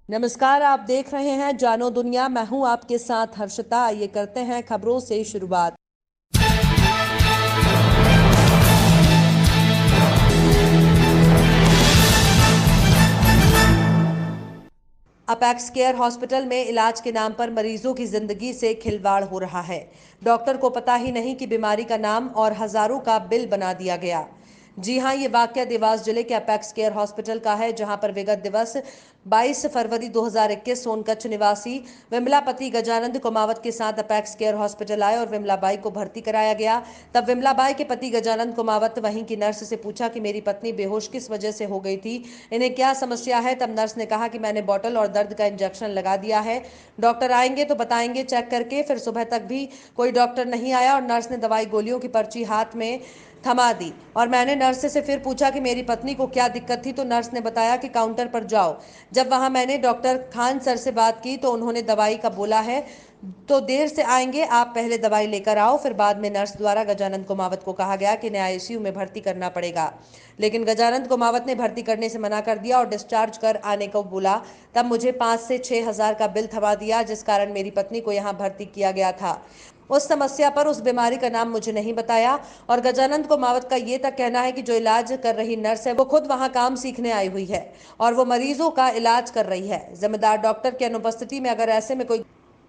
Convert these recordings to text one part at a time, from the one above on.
नमस्कार, आप देख रहे हैं जानो दुनिया। मैं हूं आपके साथ हर्षिता। आइए करते हैं खबरों से शुरुआत। अपेक्स केयर हॉस्पिटल में इलाज के नाम पर मरीजों की जिंदगी से खिलवाड़ हो रहा है। डॉक्टर को पता ही नहीं कि बीमारी का नाम और हजारों का बिल बना दिया गया। जी हां, ये वाकया देवास जिले के अपेक्स केयर हॉस्पिटल का है, जहां पर विगत दिवस 22 फरवरी 2021 सोनकच्छ निवासी विमलापति गजानंद कुमावत के साथ अपेक्स केयर हॉस्पिटल आए और विमलाबाई को भर्ती कराया गया। तब विमलाबाई के पति गजानंद कुमावत वहीं की नर्स से पूछा कि मेरी पत्नी बेहोश किस वजह से हो गई थी, इन्हें क्या समस्या है। तब नर्स ने कहा कि मैंने बॉटल और दर्द का इंजेक्शन लगा दिया है, डॉक्टर आएंगे तो बताएंगे चेक करके। फिर सुबह तक भी कोई डॉक्टर नहीं आया और नर्स ने दवाई गोलियों की पर्ची हाथ में थमा दी और मैंने नर्स से फिर पूछा कि मेरी पत्नी को क्या दिक्कत थी, तो नर्स ने बताया कि काउंटर पर जाओ। जब वहां मैंने डॉक्टर खान सर से बात की तो उन्होंने दवाई का बोला है तो देर से आएंगे, आप पहले दवाई लेकर आओ। फिर बाद में नर्स द्वारा गजानंद कुमावत को कहा गया कि इन्हें आईसीयू में भर्ती करना पड़ेगा, लेकिन गजानंद कुमावत ने भर्ती करने से मना कर दिया और डिस्चार्ज कर आने को बोला। तब मुझे 5 से 6 हजार का बिल थमा दिया, जिस कारण मेरी पत्नी को यहाँ भर्ती किया गया था। उस समस्या पर उस बीमारी का नाम मुझे नहीं बताया और गजानंद कुमावत का ये तक कहना है कि जो इलाज कर रही नर्स है वो खुद वहां काम सीखने आई हुई है और वो मरीजों का इलाज कर रही है। जिम्मेदार डॉक्टर की अनुपस्थिति में अगर ऐसे में कोई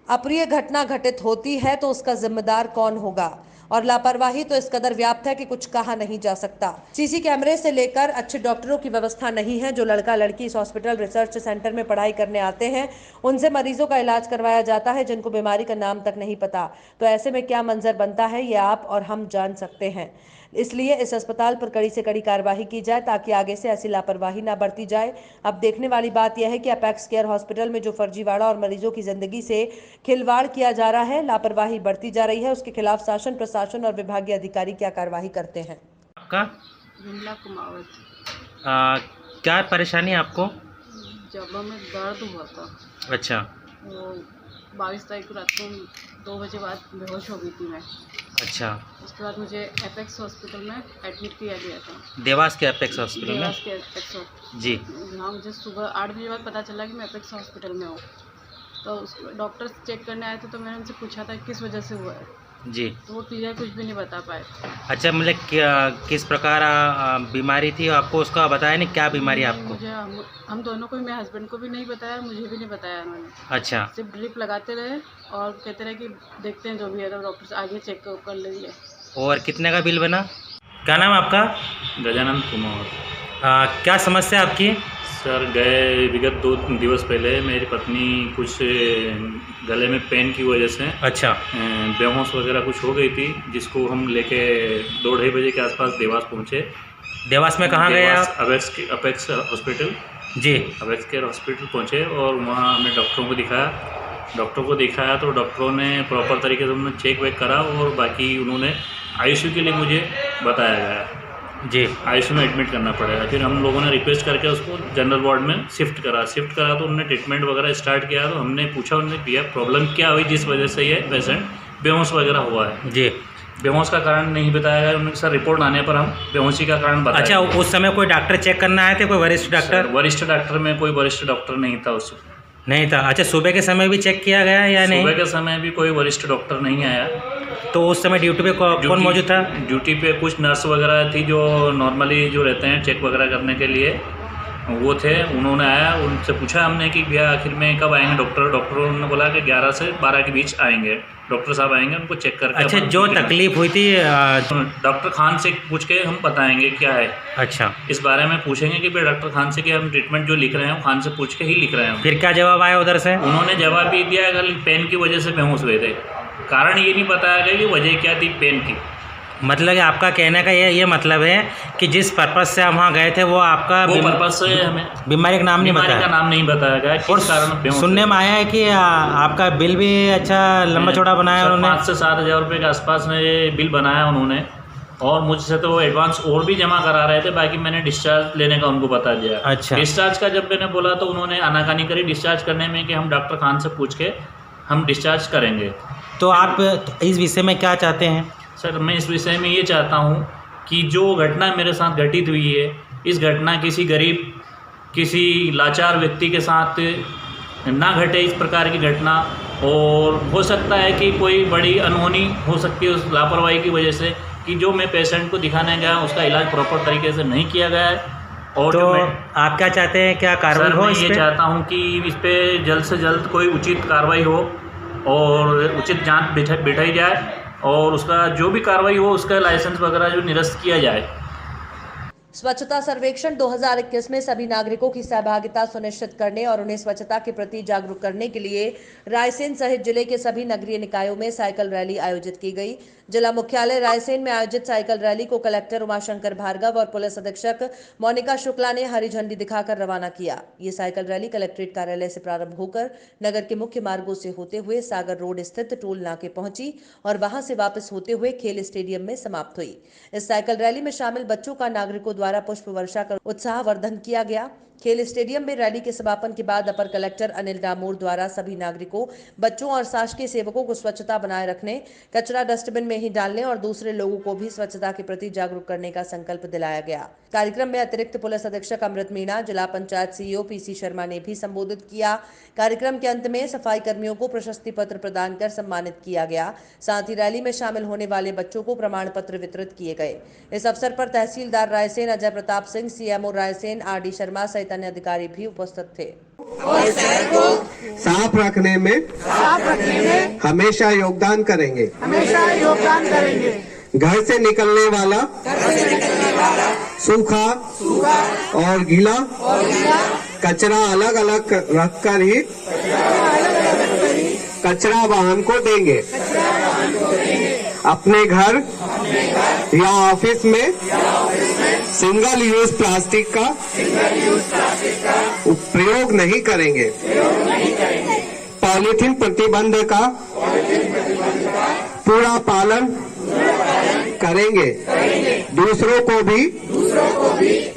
अप्रिय घटना घटित होती है तो उसका जिम्मेदार कौन होगा। और लापरवाही तो इस कदर व्याप्त है कि कुछ कहा नहीं जा सकता। सीसी कैमरे से लेकर अच्छे डॉक्टरों की व्यवस्था नहीं है। जो लड़का लड़की इस हॉस्पिटल रिसर्च सेंटर में पढ़ाई करने आते हैं उनसे मरीजों का इलाज करवाया जाता है जिनको बीमारी का नाम तक नहीं पता। तो ऐसे में क्या मंजर बनता है ये आप और हम जान सकते हैं। इसलिए इस अस्पताल पर कड़ी से कड़ी कार्रवाई की जाए ताकि आगे से ऐसी लापरवाही ना बरती जाए। अब देखने वाली बात यह है कि अपेक्स केयर हॉस्पिटल में जो फर्जीवाड़ा और मरीजों की जिंदगी से खिलवाड़ किया जा रहा है, लापरवाही बढ़ती जा रही है, उसके खिलाफ शासन प्रशासन और विभागीय अधिकारी क्या कार्रवाई करते हैं। आपका विमला कुमावत। क्या परेशानी है आपको? जबड़ों में दर्द हुआ था। अच्छा। वो 22 तारीख को रात को 2 बजे बाद बेहोश हो गई थी मैं। अच्छा। उसके बाद मुझे एपेक्स हॉस्पिटल में एडमिट किया गया था। देवास के अपेक्स हॉस्पिटल में? देवास के एपेक्स जी। हाँ, मुझे सुबह 8 बजे बाद पता चला कि मैं एपेक्स हॉस्पिटल में हूँ। तो उस डॉक्टर चेक करने आए थे तो मैंने उनसे पूछा था किस वजह से हुआ है, जी। तो वो क्लियर कुछ भी नहीं बता पाए। अच्छा, मतलब किस प्रकार बीमारी थी आपको, उसका बताया नहीं? क्या बीमारी आपको? मुझे हम दोनों को, मेरे हस्बैंड को भी नहीं बताया, मुझे भी नहीं बताया उन्होंने। अच्छा। सिर्फ ड्रिप लगाते रहे और कहते रहे कि देखते हैं जो भी है, तो डॉक्टर से आगे चेक कर लीजिए। और कितने का बिल बना? क्या नाम है आपका? गजानंद कुमार। क्या समस्या आपकी? सर, गए विगत 2 दिवस पहले मेरी पत्नी कुछ गले में पेन की वजह से अच्छा। बेहोश वगैरह कुछ हो गई थी, जिसको हम लेके 2-2:30 बजे के आसपास देवास पहुंचे। देवास में कहाँ गए आप? Apex hospital. जी। अपेक्स केयर हॉस्पिटल पहुंचे और वहाँ हमने डॉक्टरों को दिखाया तो डॉक्टरों ने प्रॉपर तरीके से उन्होंने चेक वेक करा और बाकी उन्होंने आईसीयू के लिए मुझे बताया गया। जी। आईसीयू में एडमिट करना पड़ेगा। फिर हम लोगों ने रिक्वेस्ट करके उसको जनरल वार्ड में शिफ्ट करा तो उन्होंने ट्रीटमेंट वगैरह स्टार्ट किया। तो हमने पूछा उन्होंने किया प्रॉब्लम क्या हुई जिस वजह से ये पेशेंट बेहोश वगैरह हुआ है। जी। बेहोश का कारण नहीं बताया गया। उन्होंने सर रिपोर्ट आने पर हम बेहोशी का कारण बताया। अच्छा, उस समय कोई डॉक्टर चेक करना आए थे? कोई वरिष्ठ डॉक्टर? वरिष्ठ डॉक्टर में कोई वरिष्ठ डॉक्टर नहीं था उस नहीं था। अच्छा, सुबह के समय भी चेक किया गया या नहीं? सुबह के समय भी कोई वरिष्ठ डॉक्टर नहीं आया। तो उस समय ड्यूटी पे कौन मौजूद था? ड्यूटी पे कुछ नर्स वगैरह थी जो नॉर्मली जो रहते हैं चेक वगैरह करने के लिए, वो थे। उन्होंने आया, उनसे पूछा हमने कि भैया आखिर में कब आएंगे डॉक्टरों ने बोला कि 11 से 12 के बीच आएंगे, डॉक्टर साहब आएंगे उनको चेक करके। अच्छा, जो तकलीफ हुई थी डॉक्टर खान से पूछ के हम बताएंगे क्या है। अच्छा, इस बारे में पूछेंगे कि भाई डॉक्टर खान से कि हम ट्रीटमेंट जो लिख रहे हैं वो खान से पूछ के ही लिख रहे हैं। फिर क्या जवाब आया उधर से? उन्होंने जवाब भी दिया अगर पेन की वजह से बेहोश हुए थे, कारण ये नहीं बताया गया कि वजह क्या थी पेन की। मतलब कि आपका कहने का ये मतलब है कि जिस पर्पस से हम वहाँ गए थे वो आपका पर्पस से हमें बीमारी का नाम नहीं बताया। बीमारी का नाम नहीं बताया गया। और सुनने में आया है कि आपका बिल भी अच्छा लंबा चौड़ा बनाया उन्होंने। 5 से 7 हज़ार रुपये के आसपास में बिल बनाया उन्होंने और मुझसे तो एडवांस और भी जमा करा रहे थे। बाकी मैंने डिस्चार्ज लेने का उनको बता दिया। अच्छा। डिस्चार्ज का जब मैंने बोला तो उन्होंने आनाकानी करी डिस्चार्ज करने में कि हम डॉक्टर खान से पूछ के हम डिस्चार्ज करेंगे। तो आप इस विषय में क्या चाहते हैं? सर, मैं इस विषय में ये चाहता हूँ कि जो घटना मेरे साथ घटित हुई है, इस घटना किसी गरीब, किसी लाचार व्यक्ति के साथ ना घटे इस प्रकार की घटना। और हो सकता है कि कोई बड़ी अनहोनी हो सकती है उस लापरवाही की वजह से, कि जो मैं पेशेंट को दिखाने गया उसका इलाज प्रॉपर तरीके से नहीं किया गया है। और तो आप क्या चाहते हैं, क्या कार्रवाई हो मैं इस ये पे? चाहता हूँ कि इस पे जल्द से जल्द कोई उचित कार्रवाई हो और उचित जांच बिठाई जाए और उसका जो भी कार्रवाई हो उसका लाइसेंस वगैरह जो निरस्त किया जाए। स्वच्छता सर्वेक्षण 2021 में सभी नागरिकों की सहभागिता सुनिश्चित करने और उन्हें स्वच्छता के प्रति जागरूक करने के लिए रायसेन सहित जिले के सभी नगरीय निकायों में साइकिल रैली आयोजित की गई। जिला मुख्यालय रायसेन में आयोजित साइकिल रैली को कलेक्टर उमाशंकर भार्गव और पुलिस अधीक्षक मोनिका शुक्ला ने हरी झंडी दिखाकर रवाना किया। ये साइकिल रैली कलेक्ट्रेट कार्यालय से प्रारंभ होकर नगर के मुख्य मार्गों से होते हुए सागर रोड स्थित टोल नाके पहुंची और वहां से वापस होते हुए खेल स्टेडियम में समाप्त हुई। इस साइकिल रैली में शामिल बच्चों का नागरिकों द्वारा पुष्प वर्षा कर उत्साहवर्धन किया गया। खेल स्टेडियम में रैली के समापन के बाद अपर कलेक्टर अनिल डामोर द्वारा सभी नागरिकों, बच्चों और शासकीय सेवकों को स्वच्छता बनाए रखने, कचरा डस्टबिन में ही डालने और दूसरे लोगों को भी स्वच्छता के प्रति जागरूक करने का संकल्प दिलाया गया। कार्यक्रम में अतिरिक्त पुलिस अधीक्षक अमृत मीणा, जिला पंचायत सीईओ पीसी शर्मा ने भी संबोधित किया। कार्यक्रम के अंत में सफाई कर्मियों को प्रशस्ति पत्र प्रदान कर सम्मानित किया गया। साथ ही रैली में शामिल होने वाले बच्चों को प्रमाण पत्र वितरित किए गए। इस अवसर पर तहसीलदार रायसेन अजय प्रताप सिंह, सीएमओ रायसेन आरडी शर्मा सहित अन्य अधिकारी भी उपस्थित थे। और शहर को साफ रखने में हमेशा योगदान करेंगे। घर से निकलने वाला सूखा और गीला कचरा अलग अलग रखकर ही कचरा वाहन को देंगे। अपने घर या ऑफिस में सिंगल यूज प्लास्टिक का प्रयोग नहीं करेंगे। पॉलीथीन प्रतिबंध का पूरा पालन करेंगे। दूसरों को भी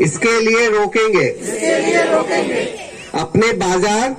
इसके लिए रोकेंगे। अपने बाजार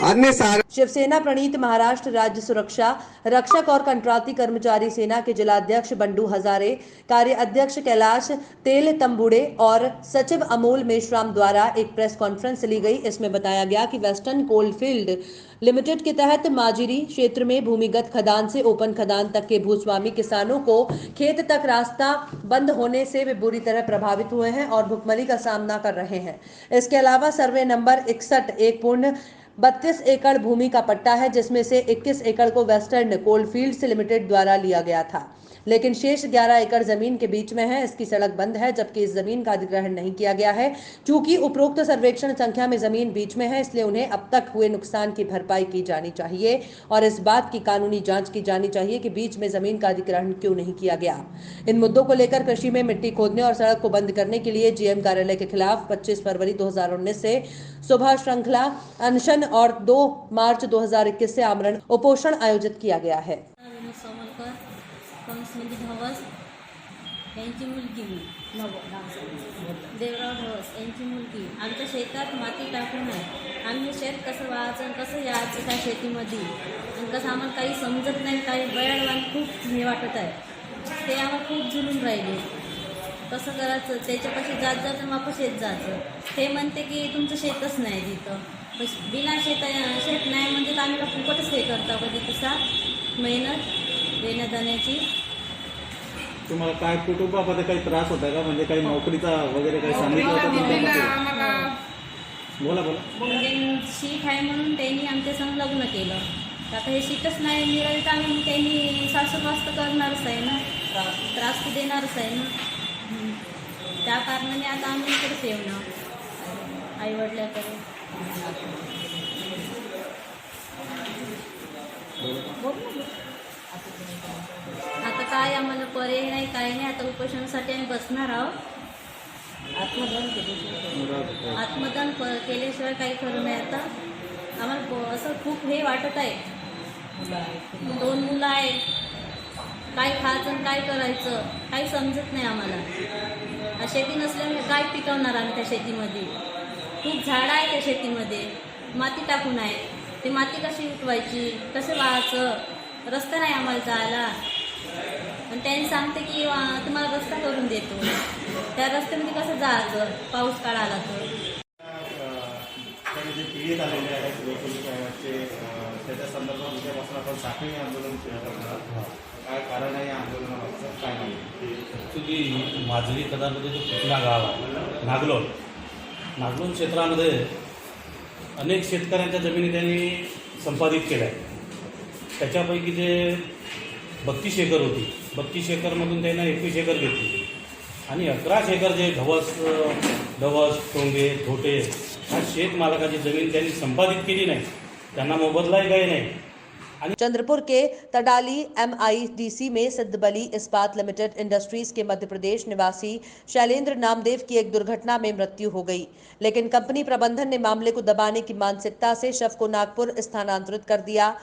अन्य सारे। शिवसेना प्रणीत महाराष्ट्र राज्य सुरक्षा रक्षक और कंट्राटी कर्मचारी सेना के जिलाध्यक्ष बंडू हजारे, कार्य अध्यक्ष कैलाश तेल तंबुड़े और सचिव अमोल मेश्राम द्वारा एक प्रेस कॉन्फ्रेंस ली गई। इसमें बताया गया कि वेस्टर्न कोलफील्ड लिमिटेड के तहत माजिरी क्षेत्र में भूमिगत खदान से ओपन खदान तक के भूस्वामी किसानों को खेत तक रास्ता बंद होने से वे बुरी तरह प्रभावित हुए हैं और भुखमरी का सामना कर रहे हैं। इसके अलावा सर्वे नंबर 61 एक पूर्ण 32 एकड़ भूमि का पट्टा है, जिसमें से 21 एकड़ को वेस्टर्न कोलफील्ड्स लिमिटेड द्वारा लिया गया था, लेकिन शेष 11 एकड़ जमीन के बीच में है। इसकी सड़क बंद है, जबकि इस जमीन का अधिग्रहण नहीं किया गया है। चूंकि उपरोक्त सर्वेक्षण संख्या में जमीन बीच में है, इसलिए उन्हें अब तक हुए नुकसान की भरपाई की जानी चाहिए और इस बात की कानूनी जांच की जानी चाहिए कि बीच में जमीन का अधिग्रहण क्यों नहीं किया गया। इन मुद्दों को लेकर कृषि में मिट्टी खोदने और सड़क को बंद करने के लिए जीएम कार्यालय के खिलाफ 25 फरवरी 2019 से सुबह श्रृंखला अनशन और 2 मार्च 2021 से आमरण उपोषण आयोजित किया गया है। कंसमध्ये धवस यांची मुलगी देवराव धवस यांची मुलगी आमच्या शेतात माती टाकून आहे। आम्ही शेत कसं व्हायचं आणि कसं यायचं त्या शेतीमध्ये आणि कसं आम्हाला काही समजत नाही, काही बयाडवान खूप हे वाटत आहे, ते आम्हाला खूप झुलून राहिले। कसं करायचं, त्याच्यापाशी जात जात वापस येत जायचं। ते म्हणते की तुमचं शेतच नाही तिथं, बिना शेत नाही म्हणजे आम्ही फुकटच हे करता कधी तसा मेहनत देण्याची। तुम्हाला काय कुटुंबामध्ये काही त्रास होता का, म्हणजे काही नोकरीचा वगैरे काही सांगितलं होतं? बोला म्हणजे शीट आहे म्हणून त्यांनी आमच्या संग लग्न केलं। आता हे शीटच नाही मिळाली तर आम्ही त्यांनी सासूबास तर करणारच आहे ना, त्रास तर देणारच आहे ना। त्या कारणाने आता आम्ही इकडेच येऊ ना आईवडिलाकडे। आता काय आम्हाला पर्याय नाही, काही नाही। आता उपोषणासाठी आम्ही बसणार आहोत। आत्मदान केल्याशिवाय काही खरं नाही। आता आम्हाला असं खूप हे वाटत आहे, 2 मुलं आहेत, काय खायचं आणि काय करायचं काही समजत नाही आम्हाला। शेती नसल्यामुळे काय पिकवणार आम्ही त्या शेतीमध्ये? खूप झाडं आहे त्या शेतीमध्ये, माती टाकून आहे, ते माती कशी उठवायची, कसं व्हायचं? रस्ता नाही आम्हाला जायला आणि त्यांनी सांगते की तुम्हाला रस्ता करून देतो, त्या रस्त्यामध्ये कसं जायचं पाऊस काळ आला तर? पीडित आलेले आहेत वैकुंठ साहेबांचे त्याच्या संदर्भात उद्यापासून आपण साखळी आंदोलन करणार आहोत. काय कारण आहे या आंदोलनामागचं, काय नाही? ॲक्च्युली माजरी कदामध्ये जो कुठला गाव आहे नागलोण क्षेत्रामध्ये अनेक शेतकऱ्यांच्या जमिनी त्यांनी संपादित केल्या आहेत. त्याच्यापैकी जे 32 एकर होती, 32 एकरमधून त्यांना 21 एकर घेतली आणि 11 एकर जे ढवस टोंगे धोटे ह्या शेतमालकाची जमीन त्यांनी संपादित केली नाही, त्यांना मोबदलाही काही नाही. चंद्रपुर के तडाली MIDC में सिद्धबली इस्पात लिमिटेड इंडस्ट्रीज के मध्य प्रदेश निवासी शैलेंद्र नामदेव की एक दुर्घटना में मृत्यु हो गई, लेकिन कंपनी प्रबंधन ने मामले को दबाने की मानसिकता से शव को नागपुर स्थानांतरित कर दिया।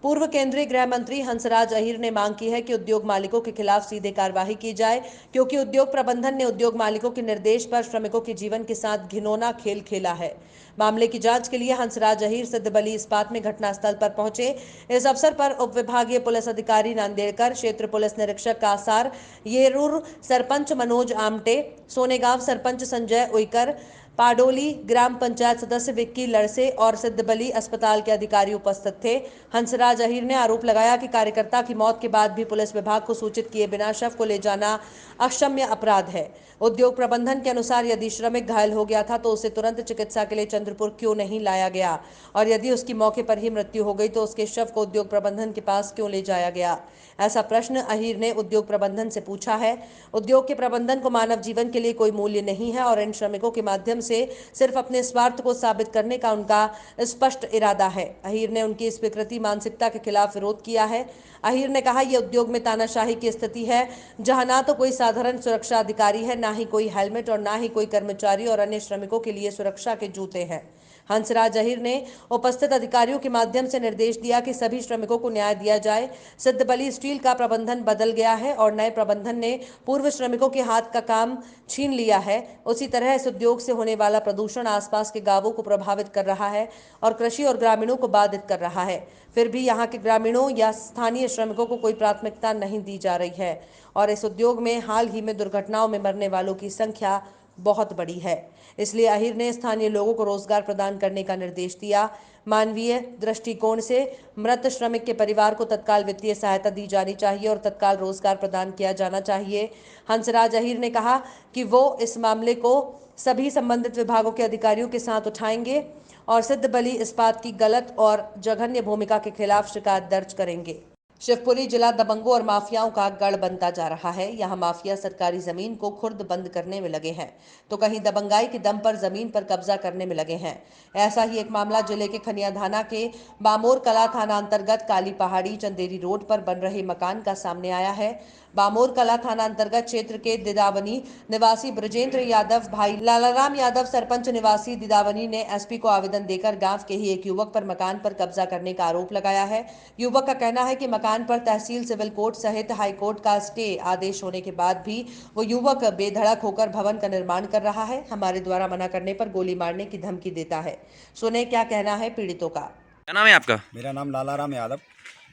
पूर्व केंद्रीय गृह मंत्री हंसराज अहीर ने मांग की है कि उद्योग मालिकों के खिलाफ सीधे कार्रवाई की जाए, क्योंकि उद्योग प्रबंधन ने उद्योग मालिकों के निर्देश पर श्रमिकों के जीवन के साथ घिनौना खेल खेला है। मामले की जांच के लिए हंसराज अहीर सिद्धबली इस्पात में घटनास्थल पर पहुंचे। इस अवसर पर उप विभागीय पुलिस अधिकारी नांदेड़कर, क्षेत्र पुलिस निरीक्षक कासार, येरूर सरपंच मनोज आमटे, सोनेगांव सरपंच संजय उइकर, पाडोली ग्राम पंचायत सदस्य विक्की लड़से और सिद्धबली अस्पताल के अधिकारी उपस्थित थे। हंसराज अहीर ने आरोप लगाया कि कार्यकर्ता की मौत के बाद भी पुलिस विभाग को सूचित किए बिना शव को ले जाना अक्षम्य अपराध है। उद्योग प्रबंधन के अनुसार यदि श्रमिक घायल हो गया था तो उसे तुरंत चिकित्सा के लिए चंद्रपुर क्यों नहीं लाया गया, और यदि उसकी मौके पर ही मृत्यु हो गई तो उसके शव को उद्योग प्रबंधन के पास क्यों ले जाया गया। ऐसा प्रश्न अहीर ने उद्योग प्रबंधन से पूछा है। उद्योग के प्रबंधन को मानव जीवन के लिए कोई मूल्य नहीं है और इन श्रमिकों के माध्यम से सिर्फ अपने स्वार्थ को साबित करने का उनका स्पष्ट इरादा है। अहीर ने उनकी इस विकृति मानसिकता के खिलाफ विरोध किया है। अहीर ने कहा, यह उद्योग में तानाशाही की स्थिति है, जहां ना तो कोई साधारण सुरक्षा अधिकारी है, ना ही कोई हेलमेट और ना ही कोई कर्मचारी और अन्य श्रमिकों के लिए सुरक्षा के जूते हैं। हंसराज अहीर ने उपस्थित अधिकारियों के माध्यम से निर्देश दिया कि सभी श्रमिकों को न्याय दिया जाए। सिद्धबली स्टील का प्रबंधन बदल गया है और नए प्रबंधन ने पूर्व श्रमिकों के हाथ का काम छीन लिया है। उसी तरह इस उद्योग से होने वाला प्रदूषण आसपास के गांवों को प्रभावित कर रहा है और कृषि और ग्रामीणों को बाधित कर रहा है। फिर भी यहाँ के ग्रामीणों या स्थानीय श्रमिकों को कोई प्राथमिकता नहीं दी जा रही है और इस उद्योग में हाल ही में दुर्घटनाओं में मरने वालों की संख्या बहुत बड़ी है। इसलिए अहीर ने स्थानीय लोगों को रोजगार प्रदान करने का निर्देश दिया। मानवीय दृष्टिकोण से मृत श्रमिक के परिवार को तत्काल वित्तीय सहायता दी जानी चाहिए और तत्काल रोजगार प्रदान किया जाना चाहिए। हंसराज अहीर ने कहा कि वो इस मामले को सभी संबंधित विभागों के अधिकारियों के साथ उठाएंगे और सिद्धबली इस्पात की गलत और जघन्य भूमिका के खिलाफ शिकायत दर्ज करेंगे। शिवपुरी जिला दबंगों और माफियाओं का गढ़ बनता जा रहा है। यहाँ माफिया सरकारी जमीन को खुर्द बंद करने में लगे हैं तो कहीं दबंगाई के दम पर जमीन पर कब्जा करने में लगे हैं। ऐसा ही एक मामला जिले के खनियाधाना के बामोर कला थाना अंतर्गत काली पहाड़ी चंदेरी रोड पर बन रहे मकान का सामने आया है। बामोर कला थाना अंतर्गत क्षेत्र के दिदावनी निवासी ब्रजेंद्र यादव भाई लालाराम यादव सरपंच निवासी दिदावनी ने SP को आवेदन देकर गांव के ही एक युवक पर मकान पर कब्जा करने का आरोप लगाया है। युवक का कहना है कि मकान पर तहसील सिविल कोर्ट सहित हाई कोर्ट का स्टे आदेश होने के बाद भी वो युवक बेधड़क होकर भवन का निर्माण कर रहा है। हमारे द्वारा मना करने पर गोली मारने की धमकी देता है। सुने क्या कहना है पीड़ितों का। क्या नाम है आपका? मेरा नाम लालाराम यादव,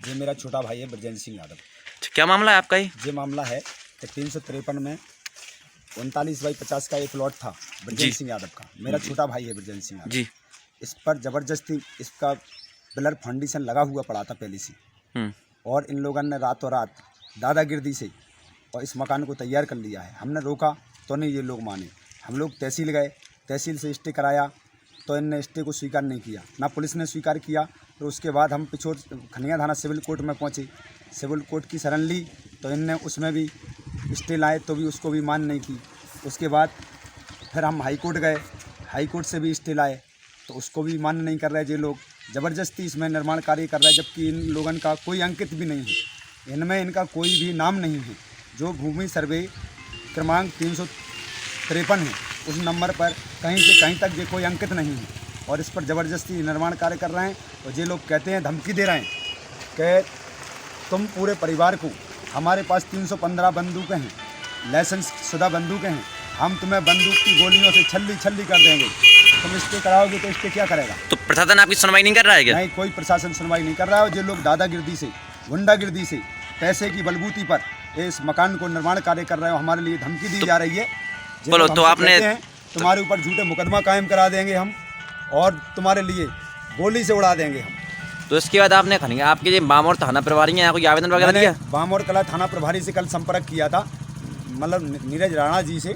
ये मेरा छोटा भाई है ब्रजेंद्र सिंह यादव। क्या मामला है आपका? ये मामला है कि 353 में 39/50 का एक लॉट था ब्रजेंद्र सिंह यादव का। मेरा छोटा भाई है ब्रजेंद्र सिंह यादव जी। इस पर जबरदस्ती इसका पिलर फाउंडेशन लगा हुआ पड़ा था पहले से, और इन लोगों ने रातों रात दादागिर्दी से और इस मकान को तैयार कर लिया है। हमने रोका तो नहीं ये लोग माने। हम लोग तहसील गए, तहसील से स्टे कराया तो इनने स्टे को स्वीकार नहीं किया, ना पुलिस ने स्वीकार किया। तो उसके बाद हम पिछोर खनियाधाना सिविल कोर्ट में पहुँचे, सिविल कोर्ट की शरण ली तो इनने उसमें भी स्टे लाए तो भी उसको भी मान नहीं की। उसके बाद फिर हम हाई कोर्ट गए, हाई कोर्ट से भी स्टे लाए तो उसको भी मान नहीं कर रहे। ये लोग ज़बरदस्ती इसमें निर्माण कार्य कर रहे हैं, जबकि इन लोगों का कोई अंकित भी नहीं है, इनमें इनका कोई भी नाम नहीं है। जो भूमि सर्वे क्रमांक 353 है उस नंबर पर कहीं से कहीं तक ये कोई अंकित नहीं है और इस पर ज़बरदस्ती निर्माण कार्य कर रहे हैं। और ये लोग कहते हैं, धमकी दे रहे हैं कि तुम पूरे परिवार को, हमारे पास 315 बंदूकें हैं, लाइसेंस शुदा बंदूकें हैं, हम तुम्हें बंदूक की गोलियों से छल्ली छल्ली कर देंगे, तुम स्टे कराओगे तो स्टे क्या करेगा। तो प्रशासन आपकी सुनवाई नहीं कर रहा है क्या? नहीं, कोई प्रशासन सुनवाई नहीं कर रहा है। और ये लोग दादागिर्दी से, गुंडागिर्दी से, पैसे की बलबूती पर इस मकान को निर्माण कार्य कर रहे हो। हमारे लिए धमकी दी जा रही है। बोलो तो आपने तुम्हारे ऊपर झूठे मुकदमा कायम करा देंगे हम, और तुम्हारे लिए गोली से उड़ा देंगे हम। तो इसके बाद आपने खनिया आपके जो बामौर थाना प्रभारी हैं यहाँ कोई आवेदन वगैरह दिया? बामौर कला थाना प्रभारी से कल संपर्क किया था, मतलब नीरज राणा जी से,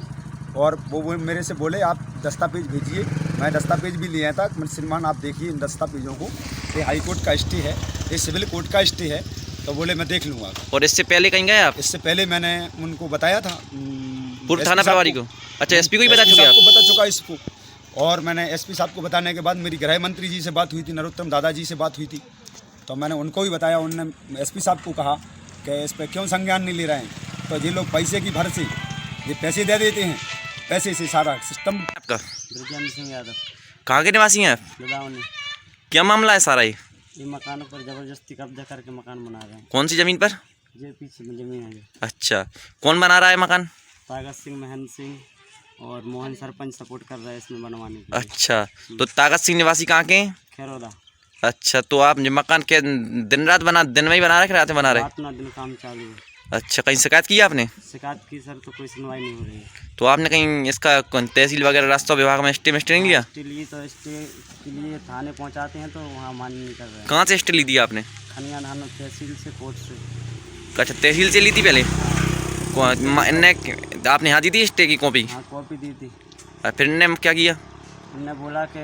और वो मेरे से बोले आप दस्तावेज भेजिए। मैं दस्तावेज भी लिया था। श्रीमान आप देखिए इन दस्तावेजों को, ये हाई कोर्ट का स्टे है, ये सिविल कोर्ट का स्टे है। तो बोले मैं देख लूँगा। और इससे पहले कहीं गए आप? इससे पहले मैंने उनको बताया था, पूर्व थाना प्रभारी को। अच्छा, एसपी को ही बता चुके आप? बता चुका इसको। और मैंने एसपी साहब को बताने के बाद मेरी गृह मंत्री जी से बात हुई थी, नरोत्तम दादाजी से बात हुई थी, तो मैंने उनको भी बताया। उन्होंने एसपी साहब को कहा कि इस पर क्यों संज्ञान नहीं ले रहे हैं। तो ये लोग पैसे की भर से ये पैसे दे देते हैं, पैसे से सारा सिस्टम। आपका? ब्रजेंद्र सिंह यादव। कहाँ के निवासी हैं आप? लुधावनी। क्या मामला है सारा ये मकानों पर जबरदस्ती कब्जा करके मकान बना रहे हैं। कौन सी ज़मीन पर? जो पीछे ज़मीन है। अच्छा, कौन बना रहा है मकान? तागत सिंह, महेंद्र सिंह और मोहन सरपंच सपोर्ट कर रहा है इसमें बनवाने के लिए। अच्छा, तो ताकत सिंह निवासी कहाँ के हैं? खेरोदा। अच्छा, तो आप जो मकान के दिन में ही बना रहे, रात में बना रहे? रात ना दिन काम चालू है। अच्छा, कहीं शिकायत की आपने? शिकायत की सर, तो कोई सुनवाई नहीं हो रही है। तो आपने कहीं इसका तहसील वगैरह रास्ता विभाग में स्टे नहीं लिया? स्टे लिए तो स्टे के लिए थाने पहुंचाते हैं तो वहाँ मान्य नहीं कर रहे हैं। कहाँ से स्टे ली थी आपने? खनिया थाना तहसील से, कोर्ट से। अच्छा, तहसील से ली थी पहले? आपने यहाँ दी थी स्टे की कॉपी? हाँ, कॉपी दी थी। फिर इनने क्या किया? उन्होंने बोला कि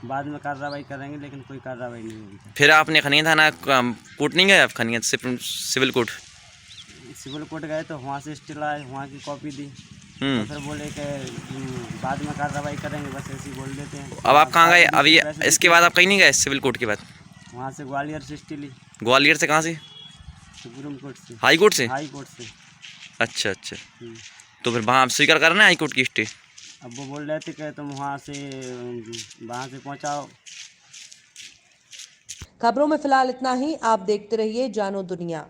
बाद में कार्रवाई करेंगे, लेकिन कोई कार्रवाई नहीं हुई। फिर आपने खनिया थाना कोर्ट नहीं गए आप? खनिया सिविल कोर्ट? सिविल कोर्ट गए तो वहाँ से स्टे लाए, वहाँ की कॉपी दी, तो फिर बोले कि बाद में कार्रवाई करेंगे, बस ऐसे ही बोल देते हैं। अब आप कहाँ गए? अब ये इसके बाद आप कहीं नहीं गए सिविल कोर्ट के बाद? वहाँ से ग्वालियर से स्टे ली। ग्वालियर से कहाँ से? सुप्रीम कोर्ट से। हाई कोर्ट से? हाई कोर्ट से। अच्छा अच्छा, तो फिर वहाँ आप स्वीकार करना है हाई कोर्ट की स्टे? अब वो बोल रहे थे कि तुम वहाँ से पहुँचाओ। खबरों में फिलहाल इतना ही। आप देखते रहिए जानो दुनिया।